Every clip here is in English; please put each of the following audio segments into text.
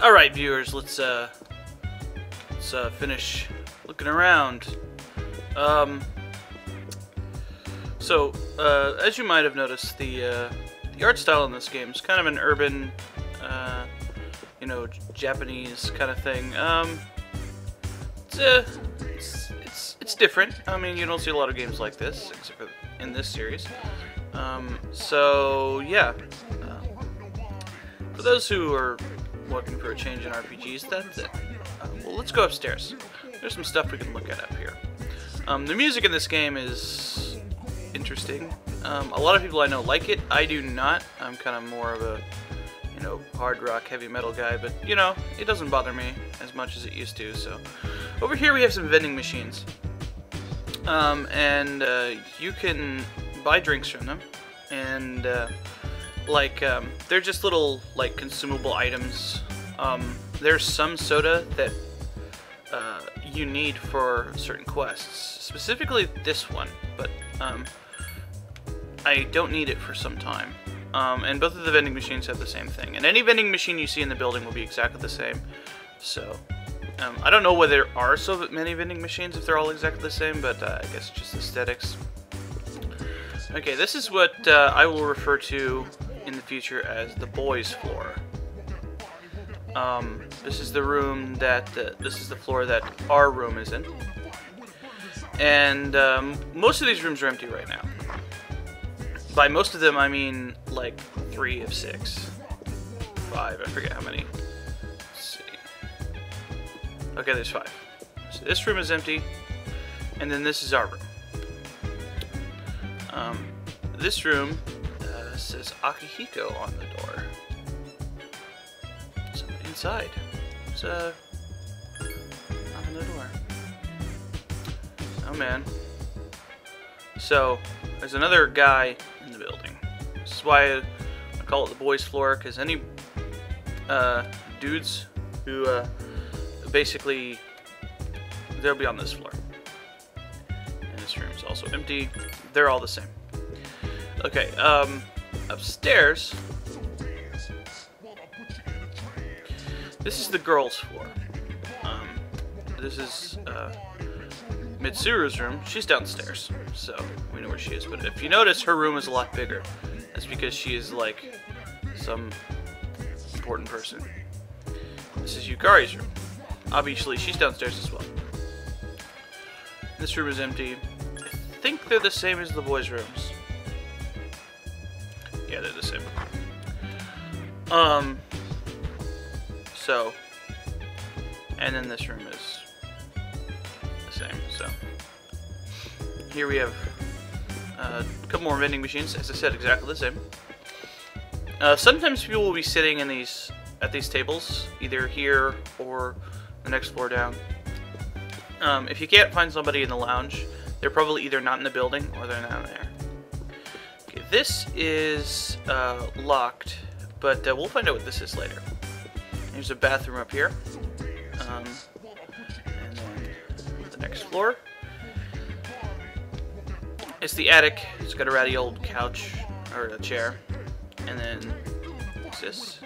Alright, viewers, let's finish looking around. As you might have noticed, the art style in this game is kind of an urban, you know, Japanese kind of thing. It's different. I mean, you don't see a lot of games like this, except for in this series. Yeah. For those who are looking for a change in RPGs, that's it. Well, let's go upstairs. There's some stuff we can look at up here. The music in this game is interesting. A lot of people I know like it. I do not. I'm kind of more of a, you know, hard rock, heavy metal guy, but, you know, it doesn't bother me as much as it used to, so. Over here we have some vending machines. You can buy drinks from them, and, they're just little, like, consumable items. There's some soda that, you need for certain quests. Specifically this one, but, I don't need it for some time. And both of the vending machines have the same thing. And any vending machine you see in the building will be exactly the same. So, I don't know whether there are so many vending machines if they're all exactly the same, but I guess just aesthetics. Okay, this is what I will refer to in the future as the boys' floor. This is the room that, this is the floor that our room is in. And most of these rooms are empty right now. By most of them, I mean like 3 of 6. 5, I forget how many. Let's see. Okay, there's 5. So this room is empty, and then this is our room. This room says Akihiko on the door. So inside. It's on the door. Oh man. So there's another guy in the building. This is why I call it the boys' floor, because any dudes who basically, they'll be on this floor. And this room is also empty. They're all the same. Okay, upstairs, this is the girls' floor. This is Mitsuru's room. She's downstairs, so we know where she is. But if you notice, her room is a lot bigger. That's because she is like some important person. This is Yukari's room. Obviously, she's downstairs as well. This room is empty. I think they're the same as the boys' rooms. Yeah, they're the same. And then this room is the same, so. Here we have a couple more vending machines, as I said, exactly the same. Sometimes people will be sitting in at these tables, either here or the next floor down. If you can't find somebody in the lounge, they're probably either not in the building or they're not there. Okay, this is locked, but we'll find out what this is later. There's a bathroom up here. And then the next floor. It's the attic. It's got a ratty old couch, or a chair. And then what's this?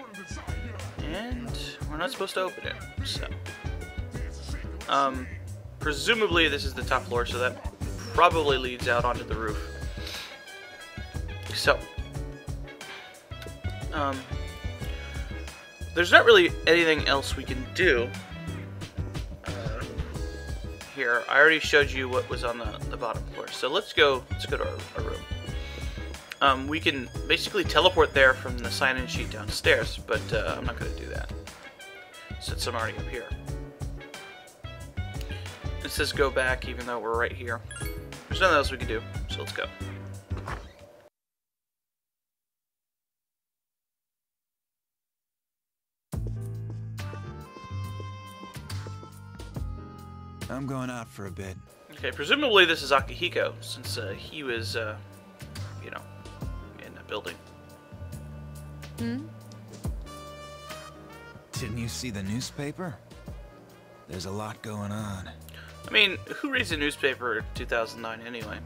And we're not supposed to open it, so. Presumably this is the top floor, so that probably leads out onto the roof. So, there's not really anything else we can do here. I already showed you what was on the bottom floor, so let's go to our room. We can basically teleport there from the sign-in sheet downstairs, but I'm not going to do that since I'm already up here. It says go back even though we're right here. There's nothing else we can do, so let's go. I'm going out for a bit. Okay, presumably this is Akihiko, since he was, you know, in a building. Hmm? Didn't you see the newspaper? There's a lot going on. I mean, who reads a newspaper in 2009 anyway?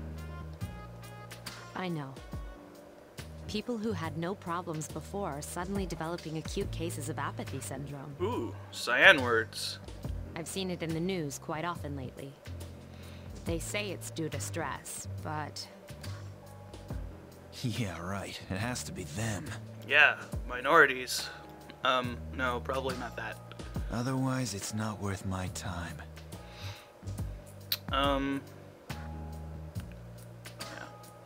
I know. People who had no problems before are suddenly developing acute cases of apathy syndrome. Ooh, cyan words. I've seen it in the news quite often lately. They say it's due to stress, but... Yeah, right. It has to be them. Yeah, minorities. No, probably not that. Otherwise, it's not worth my time. Yeah.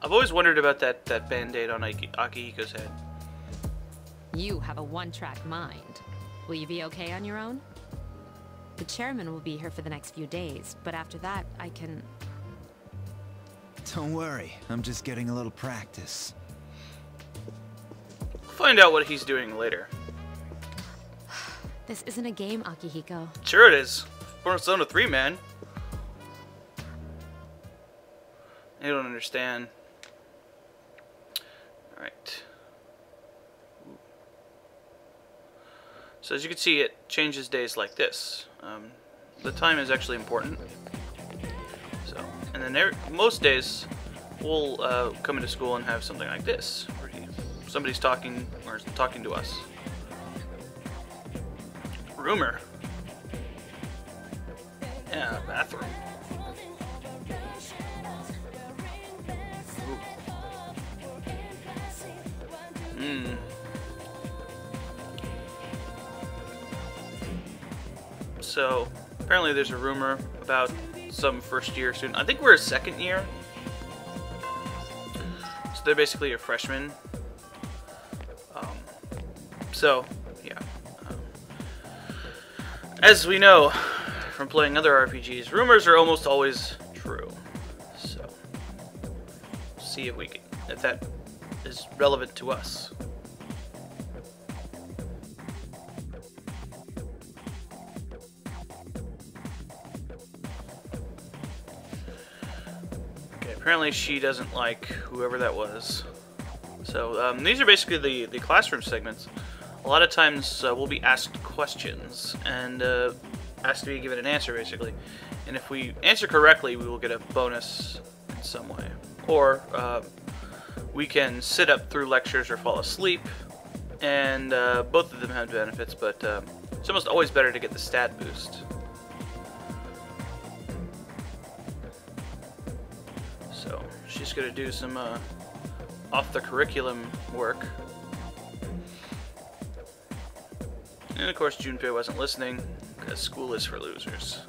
I've always wondered about that band-aid on Akihiko's head. You have a one-track mind. Will you be okay on your own? The chairman will be here for the next few days, but after that, I can... Don't worry, I'm just getting a little practice. We'll find out what he's doing later. This isn't a game, Akihiko. Sure it is. Persona 3, man. I don't understand. Alright. So as you can see, it changes days like this. The time is actually important. So, and then most days, we'll come into school and have something like this, where somebody's talking or talking to us. Rumor. Yeah, bathroom. So, apparently there's a rumor about some first year student. I think we're a second year. So they're basically a freshman. So, yeah. As we know from playing other RPGs, rumors are almost always true. So, see if that is relevant to us. Okay, apparently she doesn't like whoever that was. So these are basically the classroom segments. A lot of times we'll be asked questions and asked to be given an answer, basically. And if we answer correctly, we will get a bonus in some way. Or we can sit up through lectures or fall asleep. And both of them have benefits, but it's almost always better to get the stat boost. So she's going to do some off-the-curriculum work. And of course, Junpei wasn't listening, because school is for losers.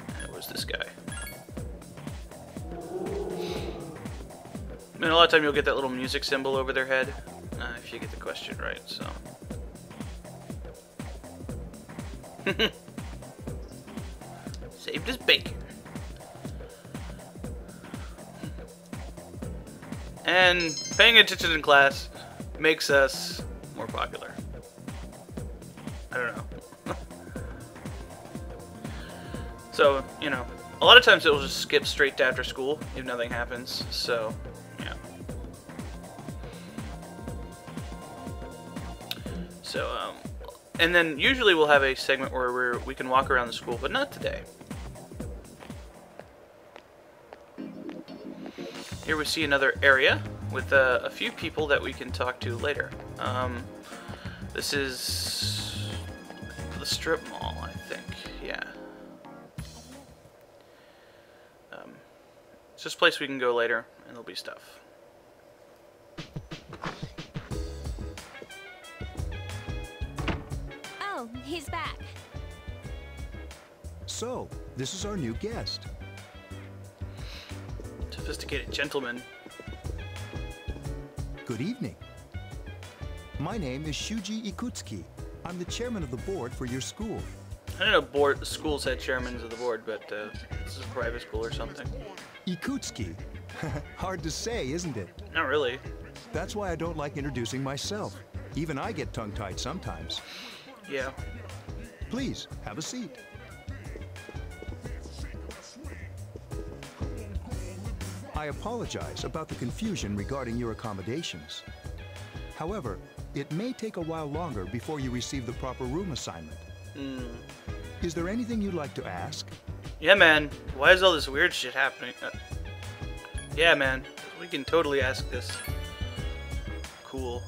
And it was this guy. And a lot of time you'll get that little music symbol over their head, if you get the question right, so. Saved his bacon. And paying attention in class makes us more popular. I don't know. So, you know, a lot of times it will just skip straight to after school if nothing happens, so, yeah. So, and then usually we'll have a segment where we can walk around the school, but not today. Here we see another area with a few people that we can talk to later. This is the strip mall, I think. Yeah. It's just a place we can go later, and there'll be stuff. Oh, he's back. So, this is our new guest. Sophisticated gentleman. Good evening. My name is Shuji Ikutsuki. I'm the chairman of the board for your school. I don't know schools had chairmen of the board, but this is a private school or something. Ikutsuki. Hard to say, isn't it? Not really. That's why I don't like introducing myself. Even I get tongue-tied sometimes. Yeah. Please, have a seat. I apologize about the confusion regarding your accommodations. However, it may take a while longer before you receive the proper room assignment. Is there anything you'd like to ask? Yeah, man. Why is all this weird shit happening? Yeah, man. We can totally ask this. Cool.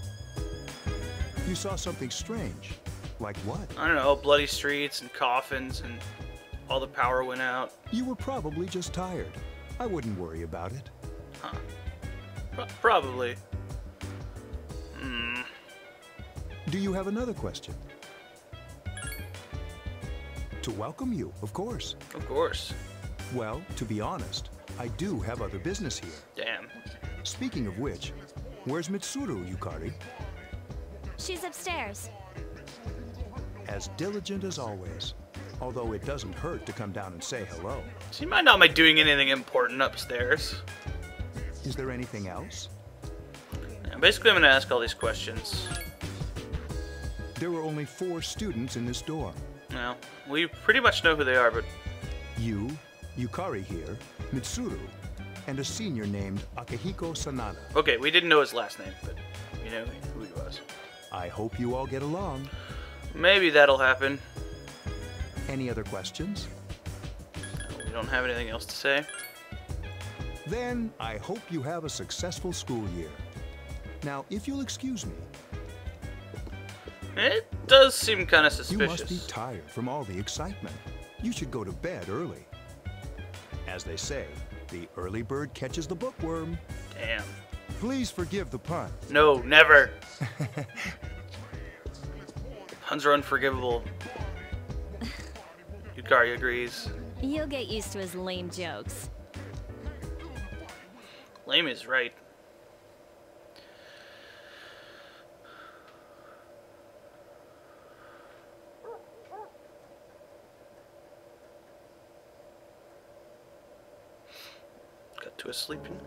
You saw something strange. Like what? I don't know, bloody streets and coffins and all the power went out. You were probably just tired. I wouldn't worry about it. Huh. Probably. Hmm. Do you have another question? To welcome you, of course. Of course. Well, to be honest, I do have other business here. Damn. Speaking of which, where's Mitsuru, Yukari? She's upstairs. As diligent as always. Although it doesn't hurt to come down and say hello. She might not be doing anything important upstairs. Is there anything else? Yeah, basically, I'm going to ask all these questions. There were only 4 students in this dorm. Now, we pretty much know who they are, but... You, Yukari here, Mitsuru, and a senior named Akihiko Sanada. Okay, we didn't know his last name, but we know who he was. I hope you all get along. Maybe that'll happen. Any other questions? We don't have anything else to say. Then I hope you have a successful school year. Now, if you'll excuse me. It does seem kind of You suspicious. must be tired from all the excitement. You should go to bed early. As they say, the early bird catches the bookworm. Damn. Please forgive the pun. No, never. Puns are unforgivable. Yukari agrees. You'll get used to his lame jokes. Lame is right. Got to a sleeping.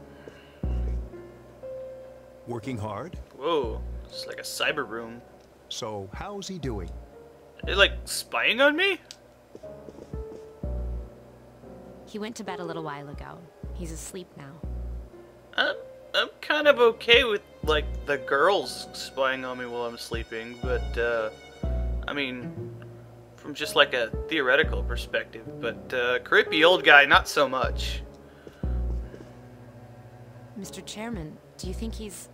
Working hard? Whoa, it's like a cyber room. So, how's he doing? Are they like spying on me? He went to bed a little while ago. He's asleep now. I'm kind of okay with like the girls spying on me while I'm sleeping, but I mean, from just like a theoretical perspective. But creepy old guy, not so much. Mr. Chairman, do you think he's...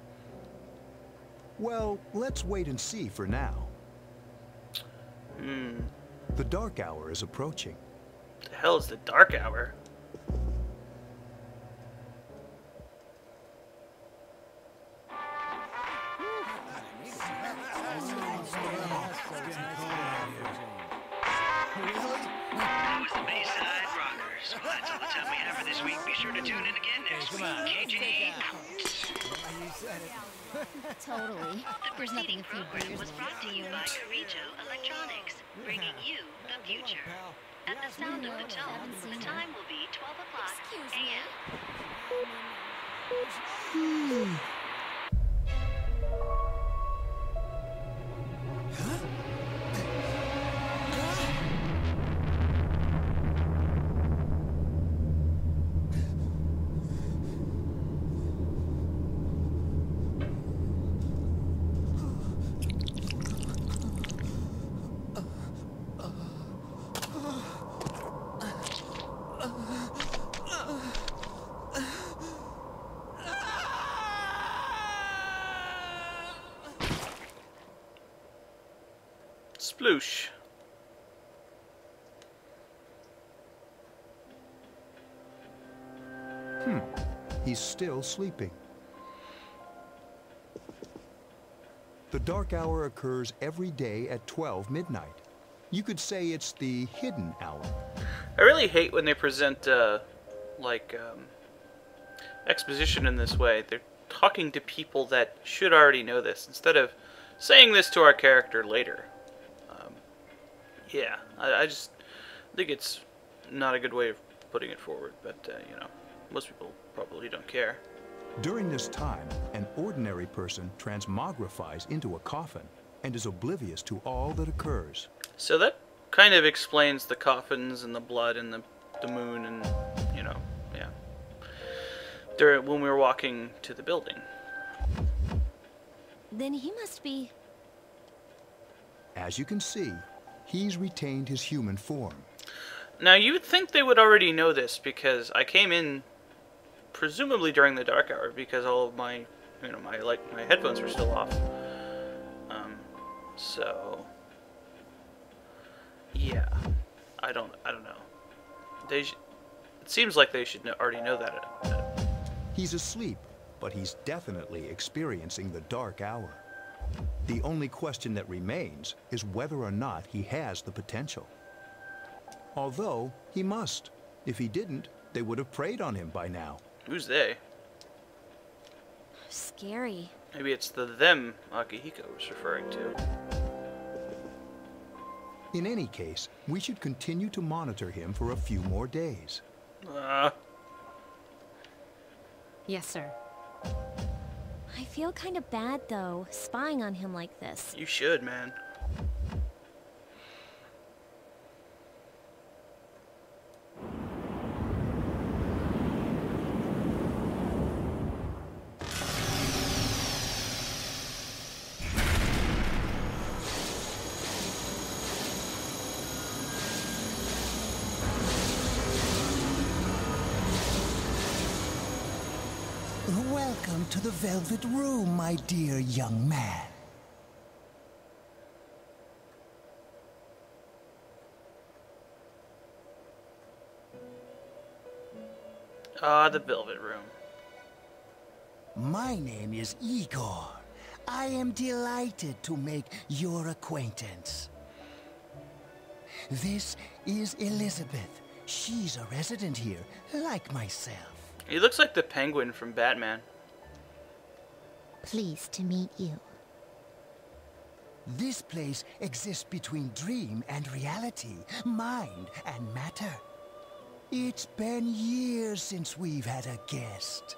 Well, let's wait and see for now. The dark hour is approaching. The hell is the dark hour? Totally. There's nothing a few beers Was brought to you by Carijo Electronics, bringing you the future. At the sound of the tone, the time will be 12 o'clock a.m. Sploosh. He's still sleeping. The dark hour occurs every day at 12 midnight. You could say it's the hidden hour. I really hate when they present exposition in this way. They're talking to people that should already know this instead of saying this to our character later. Yeah, I just think it's not a good way of putting it forward, but you know, most people probably don't care. During this time, an ordinary person transmogrifies into a coffin and is oblivious to all that occurs. So that kind of explains the coffins and the blood and the moon and, you know, yeah. When we were walking to the building. Then he must be... As you can see, he's retained his human form. Now, you would think they would already know this because I came in presumably during the dark hour because all of my, my headphones were still off. So yeah, I don't know. It seems like they should already know that. He's asleep, but he's definitely experiencing the dark hour. The only question that remains is whether or not he has the potential. Although, he must. If he didn't, they would have preyed on him by now. Who's they? Scary. Maybe it's the them Akihiko was referring to. In any case, we should continue to monitor him for a few more days. Yes, sir. I feel kind of bad, though, spying on him like this. You should, man. Welcome to the Velvet Room, my dear young man. Ah, the Velvet Room. My name is Igor. I am delighted to make your acquaintance. This is Elizabeth. She's a resident here, like myself. He looks like the Penguin from Batman. Pleased to meet you. This place exists between dream and reality, mind and matter. It's been years since we've had a guest.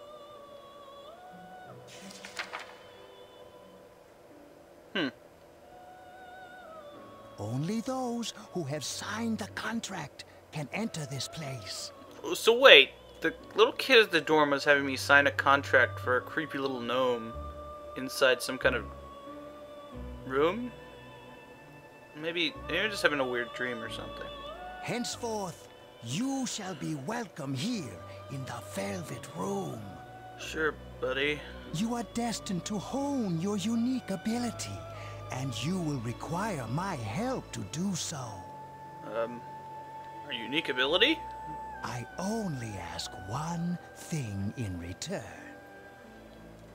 Only those who have signed the contract can enter this place. So wait, the little kid at the dorm was having me sign a contract for a creepy little gnome inside some kind of room? Maybe I'm just having a weird dream or something. Henceforth, you shall be welcome here in the Velvet Room. Sure, buddy. You are destined to hone your unique ability, and you will require my help to do so. Our unique ability? I only ask one thing in return.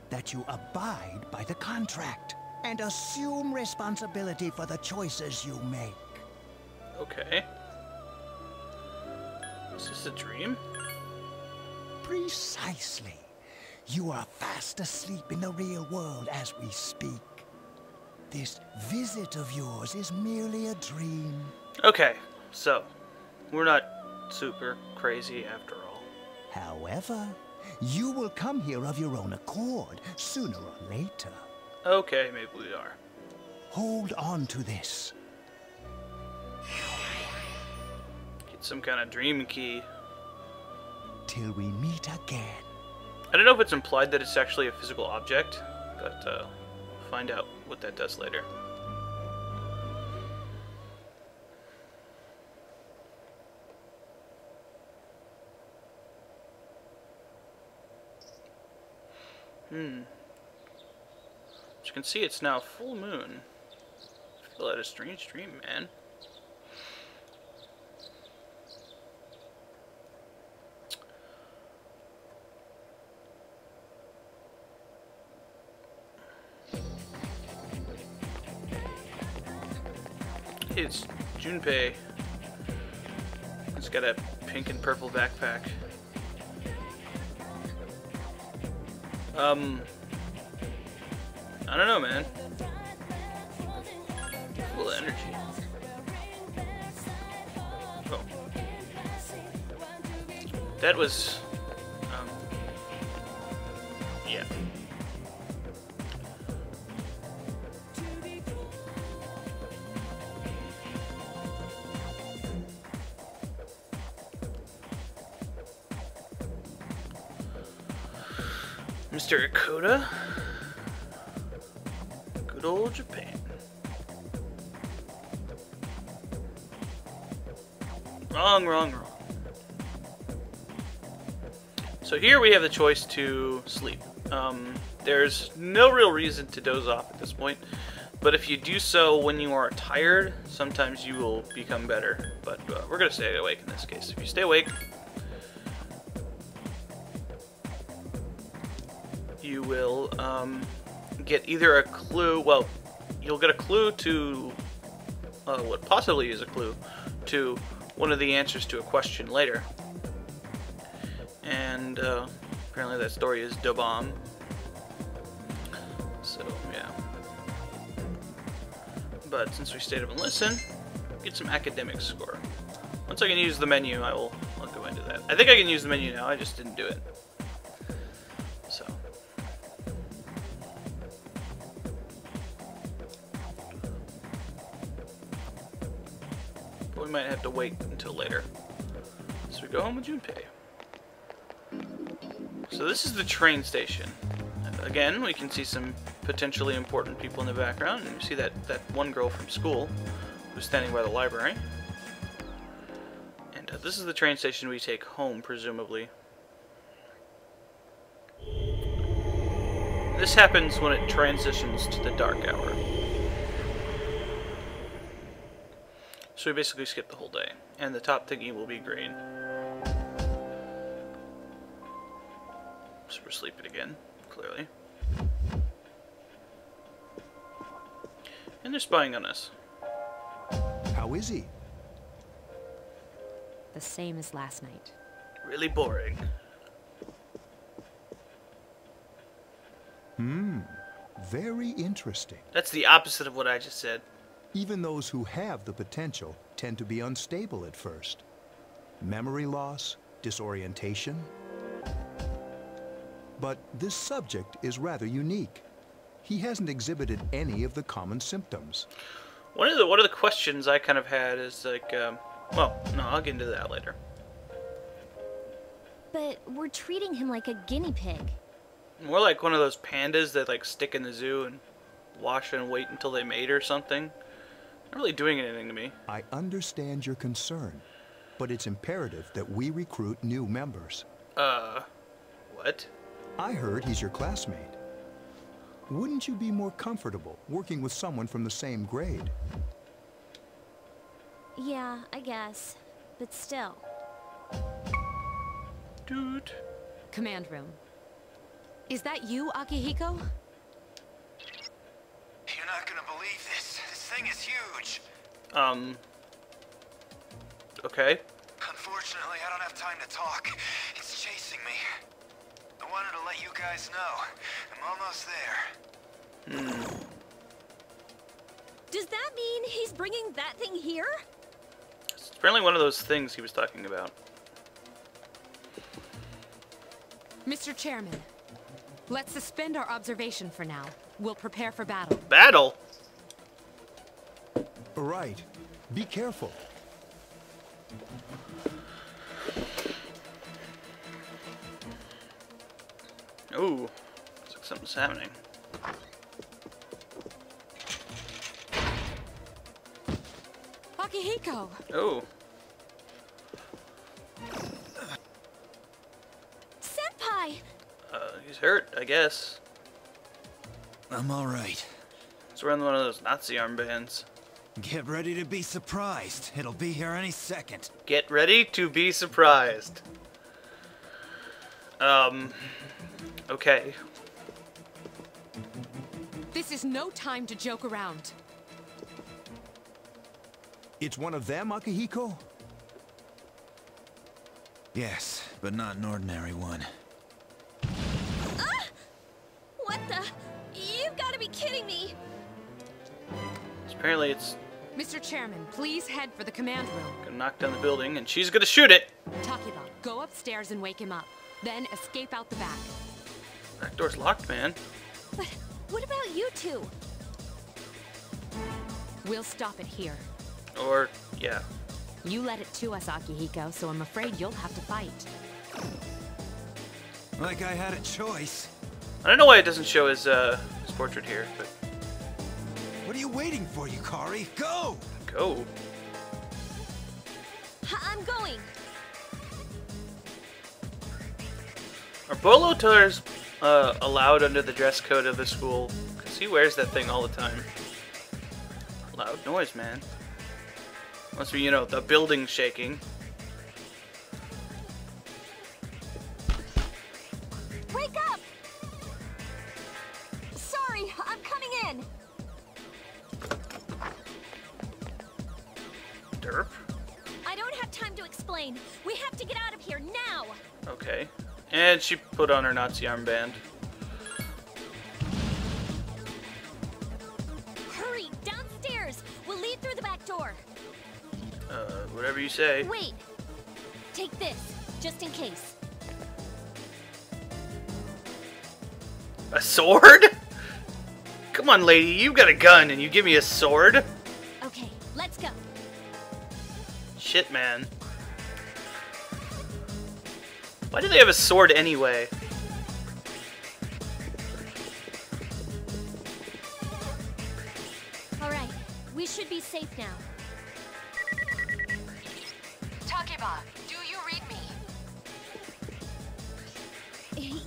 That you abide by the contract and assume responsibility for the choices you make. Okay. Is this a dream? Precisely. You are fast asleep in the real world as we speak. This visit of yours is merely a dream. Okay, so we're not super crazy after all. However, you will come here of your own accord, sooner or later. Okay, maybe we are. Hold on to this. Get some kind of dream key. Till we meet again. I don't know if it's implied that it's actually a physical object, but we'll find out what that does later. As you can see, it's now full moon. I feel like a strange dream, man. It's Junpei. It's got a pink and purple backpack. I don't know, man. Full of energy. Oh. That was, yeah. Mr. Ikoda? Good old Japan. So So here we have the choice to sleep. There's no real reason to doze off at this point, but if you do so when you are tired, sometimes you will become better. But we're going to stay awake in this case. If you stay awake, you will get either a clue, well, you'll get a clue to, what possibly is a clue to one of the answers to a question later. And apparently that story is da bomb. So, yeah. But since we stayed up and listened, get some academic score. Once I can use the menu, I'll go into that. I think I can use the menu now, I just didn't do it. So. But we might have to wait until later. So we go home with Junpei. So this is the train station. Again, we can see some potentially important people in the background, and you see that one girl from school who's standing by the library. And this is the train station we take home, presumably. This happens when it transitions to the dark hour. So we basically skip the whole day, and the top thingy will be green. So we're sleeping again, clearly. And they're spying on us. How is he? The same as last night. Really boring. Very interesting. That's the opposite of what I just said. Even those who have the potential tend to be unstable at first. Memory loss, disorientation. But this subject is rather unique. He hasn't exhibited any of the common symptoms. One of the questions I kind of had is like, well, no, I'll get into that later. But we're treating him like a guinea pig. More like one of those pandas that like stick in the zoo and wash and wait until they mate or something. Not really doing anything to me. I understand your concern, but it's imperative that we recruit new members. What? I heard he's your classmate. Wouldn't you be more comfortable working with someone from the same grade? Yeah, I guess. But still. Dude. Command room. Is that you, Akihiko? You're not gonna believe this. This thing is huge. Okay. Unfortunately, I don't have time to talk. It's chasing me. I wanted to let you guys know. I'm almost there. Does that mean he's bringing that thing here? It's apparently one of those things he was talking about. Mr. Chairman, let's suspend our observation for now. We'll prepare for battle. Battle? Right. Be careful. Ooh. Looks like something's happening. Akihiko! Oh. Senpai! He's hurt, I guess. I'm all right. He's wearing one of those Nazi armbands. Get ready to be surprised. It'll be here any second. Get ready to be surprised. Okay. This is no time to joke around. It's one of them, Akihiko? Yes, but not an ordinary one. What the? You've got to be kidding me! Apparently it's Mr. Chairman, please head for the command room. gonna knock down the building and she's gonna shoot it. Takeda, go upstairs and wake him up. Then escape out the back. Back door's locked, man. But what about you two? We'll stop it here. Or, yeah. You led it to us, Akihiko, so I'm afraid you'll have to fight. Like I had a choice. I don't know why it doesn't show his portrait here, but What are you waiting for, Yukari? Go! go. I'm going. Are bolo ties allowed under the dress code of the school? Because he wears that thing all the time. Loud noise, man. Must be, you know, the building shaking. Wake up! Sorry, I'm coming in. Derp. I don't have time to explain. We have to get out of here now. Okay. And she put on her Nazi armband. Hurry, downstairs. We'll lead through the back door. Whatever you say. Wait. Take this, just in case. A sword? Come on, lady, you got a gun and you give me a sword? Okay, let's go. Shit, man. Why do they have a sword anyway? Alright, we should be safe now. Takeba, do you read me?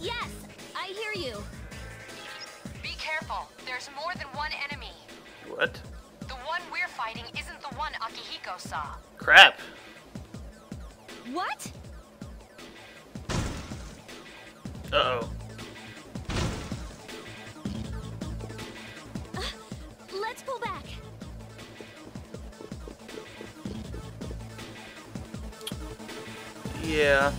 Yes, I hear you. Be careful. There's more than one enemy. What? The one we're fighting isn't the one Akihiko saw. Crap. What? Uh-oh. Let's pull back. Yeah.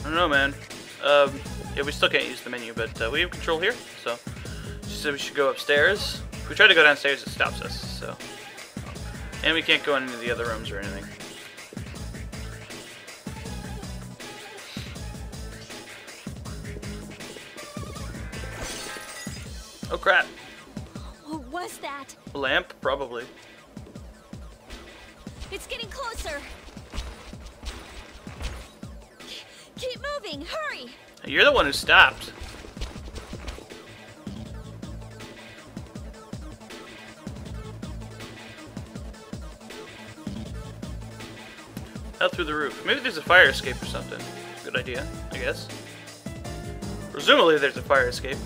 I don't know, man. Yeah, we still can't use the menu, but we have control here, so she said we should go upstairs. If we try to go downstairs, it stops us, so. And we can't go into the other rooms or anything. Oh crap. What was that? A lamp? Probably. It's getting closer. Keep moving, hurry! You're the one who stopped. Out through the roof. Maybe there's a fire escape or something. Good idea, I guess. Presumably there's a fire escape.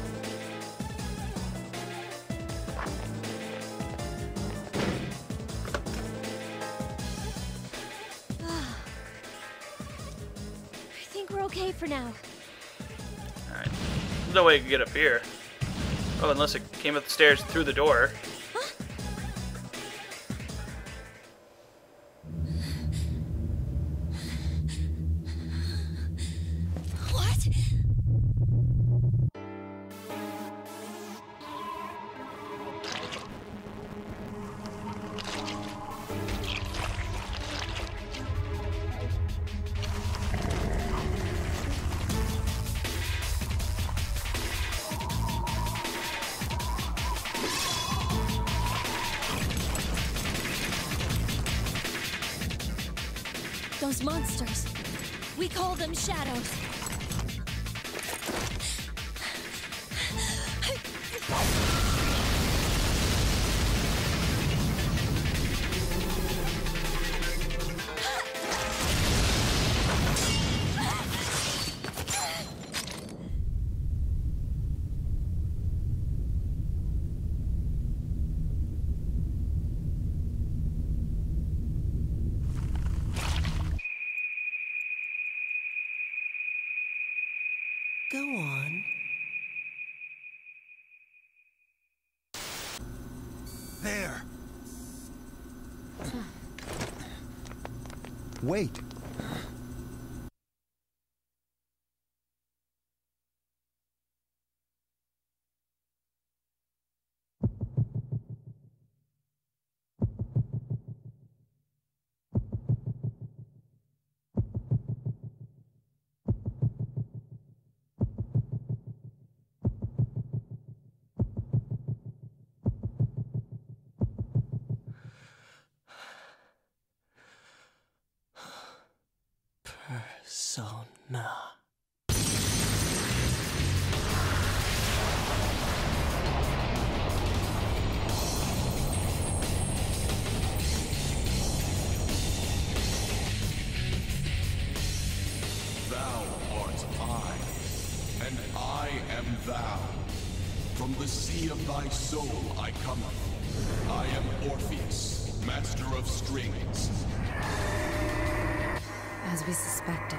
I think we're okay for now. Alright. There's no way I can get up here. Oh, unless it came up the stairs through the door. What? Those monsters. We call them shadows. Go on. There. Wait. Persona. thou. From the sea of thy soul I cometh. I am Orpheus, master of strings. As we suspected.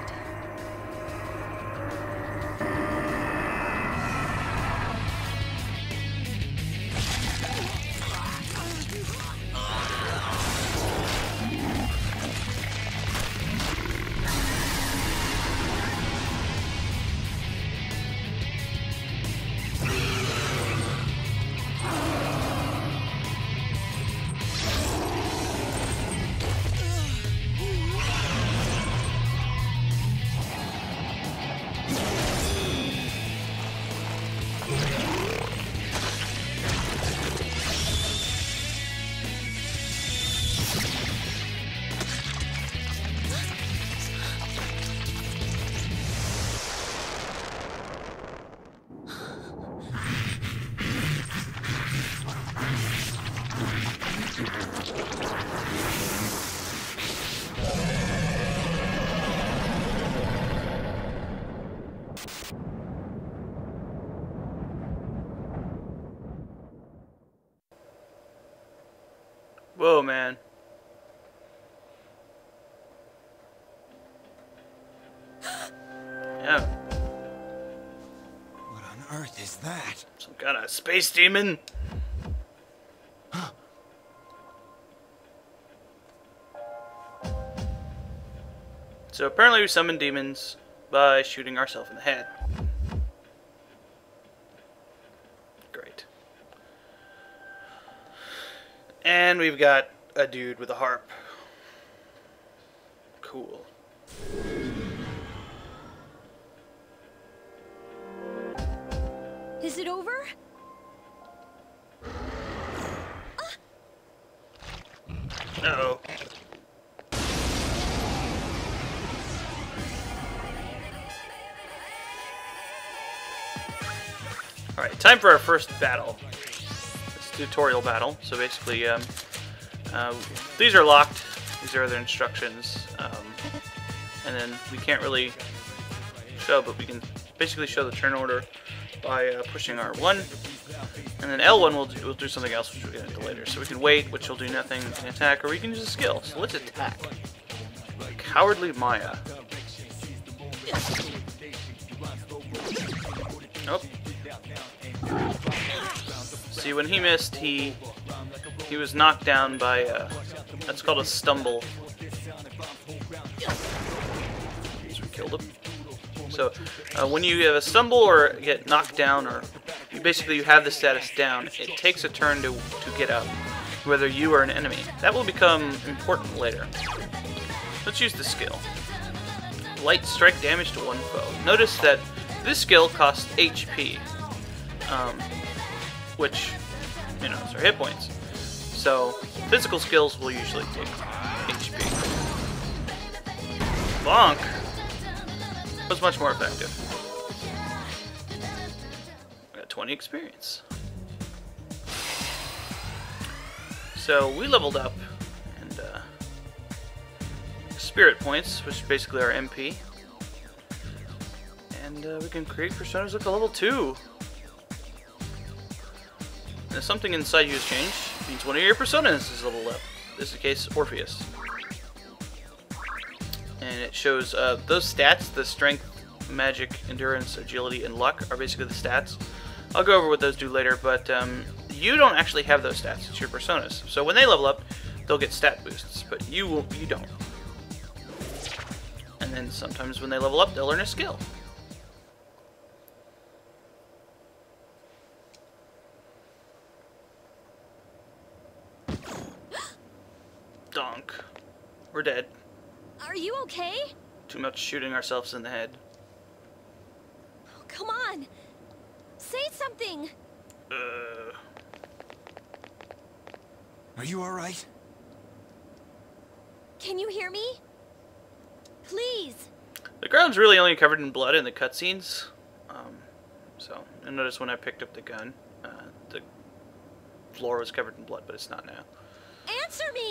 Whoa, man. Yeah. What on earth is that? Some kind of space demon. So apparently we summon demons by shooting ourselves in the head. Great. And we've got a dude with a harp. Cool. Is it over? Uh-oh. Alright, time for our first battle. It's a tutorial battle. So basically, these are locked. These are other instructions. And then we can't really show, but we can basically show the turn order by pushing R1. And then L1 will do something else, which we'll get into later. So we can wait, which will do nothing, we can attack, or we can use a skill. So let's attack. Cowardly Maya. Nope. See, when he missed, he was knocked down by, that's called a stumble. So we killed him. So, when you have a stumble or get knocked down, or you have the status down, it takes a turn to get up, whether you are an enemy. That will become important later. Let's use the skill. Light strike damage to one foe. Notice that this skill costs HP, which, you know, is our hit points. So, physical skills will usually take HP. Bonk! Was much more effective. I got 20 experience. So we leveled up, and spirit points, which basically are MP, and we can create personas up to level 2. And if something inside you has changed, it means one of your personas is leveled up. In this case, Orpheus. And it shows those stats, the strength, magic, endurance, agility, and luck are basically the stats. I'll go over what those do later, but you don't actually have those stats. It's your personas. So when they level up, they'll get stat boosts, but you don't. And then sometimes when they level up, they'll learn a skill. Donk. We're dead. Are you okay? Too much shooting ourselves in the head. Oh, come on. Say something. Are you alright? Can you hear me? Please. The ground's really only covered in blood in the cutscenes. So, you'll notice when I picked up the gun, the floor was covered in blood, but it's not now. Answer me!